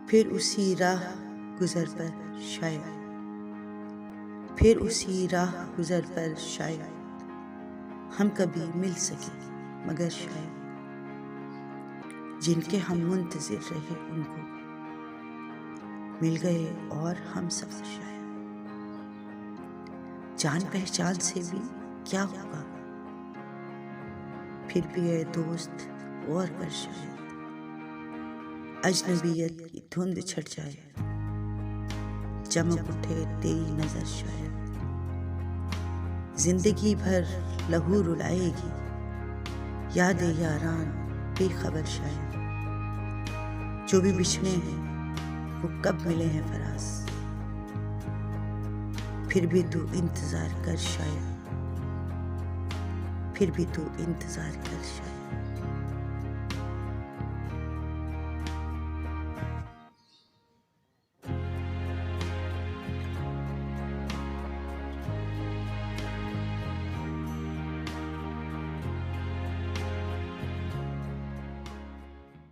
फिर उसी राह गुजर पर शायद, फिर उसी राह गुजर पर शायद हम कभी मिल सके, मगर शायद जिनके हम मुंतजिर रहे उनको मिल गए और हम सफर शायद। जान पहचान से भी क्या होगा, फिर भी ये दोस्त और कर शायद अजनबियत की धुंध छट जाए, चमक उठे तेरी नजर शायद जिंदगी भर लहू रुलाएगी, यादें यारान बेखबर शायद। जो भी बिछड़े हैं वो कब मिले हैं फराज, फिर भी तू इंतजार कर शायद, फिर भी तू इंतजार कर शायद।